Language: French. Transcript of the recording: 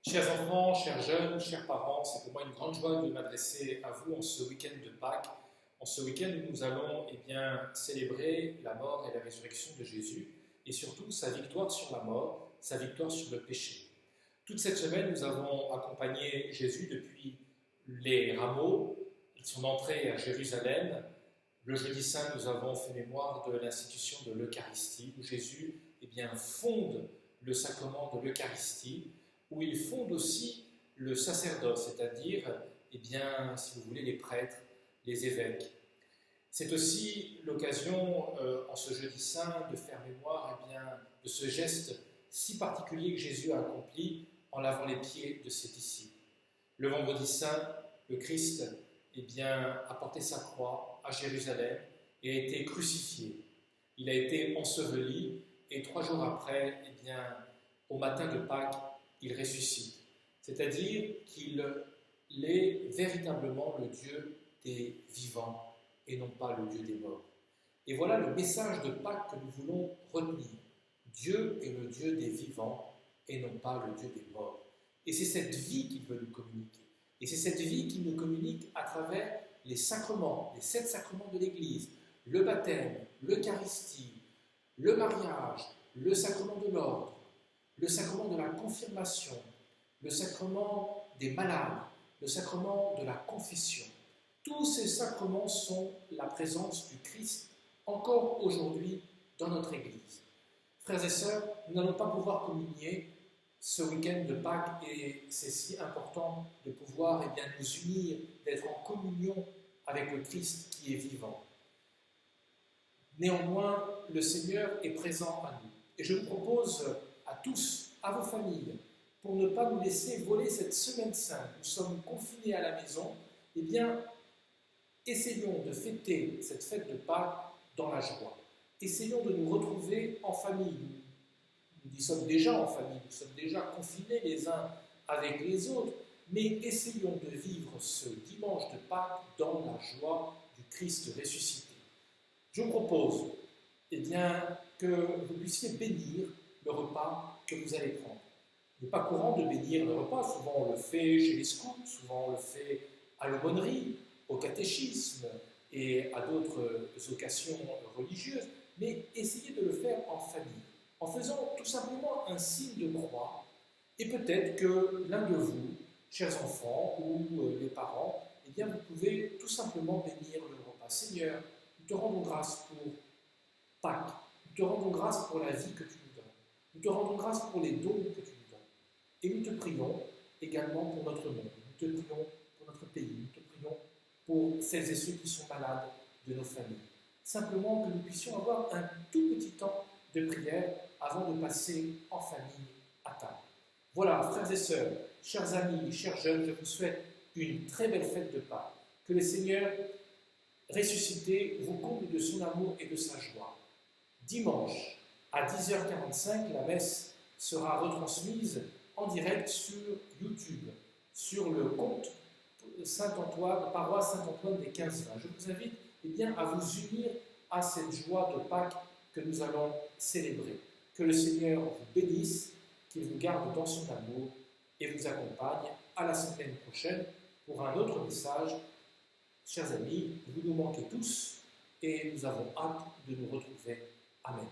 Chers enfants, chers jeunes, chers parents, c'est pour moi une grande joie de m'adresser à vous en ce week-end de Pâques, en ce week-end où nous allons célébrer la mort et la résurrection de Jésus et surtout sa victoire sur la mort, sa victoire sur le péché. Toute cette semaine, nous avons accompagné Jésus depuis les rameaux, son entrée à Jérusalem. Le jeudi saint, nous avons fait mémoire de l'institution de l'Eucharistie, où Jésus fonde le sacrement de l'Eucharistie, où il fonde aussi le sacerdoce, c'est-à-dire, si vous voulez, les prêtres, les évêques. C'est aussi l'occasion, en ce jeudi saint, de faire mémoire de ce geste si particulier que Jésus a accompli en lavant les pieds de ses disciples. Le vendredi saint, le Christ a porté sa croix à Jérusalem et a été crucifié. Il a été enseveli et 3 jours après, au matin de Pâques, il ressuscite. C'est-à-dire qu'il est véritablement le Dieu des vivants et non pas le Dieu des morts. Et voilà le message de Pâques que nous voulons retenir. Dieu est le Dieu des vivants et non pas le Dieu des morts. Et c'est cette vie qu'il veut nous communiquer. Et c'est cette vie qu'il nous communique à travers les sacrements, les 7 sacrements de l'Église, le baptême, l'Eucharistie, le mariage, le sacrement de l'ordre, le sacrement de la confirmation, le sacrement des malades, le sacrement de la confession. Tous ces sacrements sont la présence du Christ encore aujourd'hui dans notre Église. Frères et sœurs, nous n'allons pas pouvoir communier ce week-end de Pâques et c'est si important de pouvoir nous unir, d'être en communion avec le Christ qui est vivant. Néanmoins, le Seigneur est présent à nous. Et je vous propose à tous, à vos familles, pour ne pas nous laisser voler cette semaine sainte. Nous sommes confinés à la maison. Essayons de fêter cette fête de Pâques dans la joie. Essayons de nous retrouver en famille. Nous y sommes déjà en famille, nous sommes déjà confinés les uns avec les autres, mais essayons de vivre ce dimanche de Pâques dans la joie du Christ ressuscité. Je vous propose que vous puissiez bénir le repas que vous allez prendre. Il n'est pas courant de bénir le repas, souvent on le fait chez les scouts, souvent on le fait à l'aumônerie, au catéchisme et à d'autres occasions religieuses, mais essayez de le faire en famille, en faisant tout simplement un signe de croix, et peut-être que l'un de vous, chers enfants ou les parents, vous pouvez tout simplement bénir le repas. Seigneur, nous te rendons grâce pour Pâques, nous te rendons grâce pour la vie que tu nous donnes, nous te rendons grâce pour les dons que tu nous donnes, et nous te prions également pour notre monde, nous te prions pour notre pays, nous te prions pour celles et ceux qui sont malades de nos familles. Simplement que nous puissions avoir un tout petit temps de prière avant de passer en famille à table. Voilà, frères et sœurs, chers amis, chers jeunes, je vous souhaite une très belle fête de Pâques. Que le Seigneur ressuscité vous comble de son amour et de sa joie. Dimanche, à 10h45, la messe sera retransmise en direct sur YouTube, sur le compte Saint-Antoine, paroisse Saint-Antoine des 15-20. Je vous invite à vous unir à cette joie de Pâques que nous allons célébrer. Que le Seigneur vous bénisse, qu'il vous garde dans son amour et vous accompagne à la semaine prochaine pour un autre message. Chers amis, vous nous manquez tous et nous avons hâte de nous retrouver. Amen.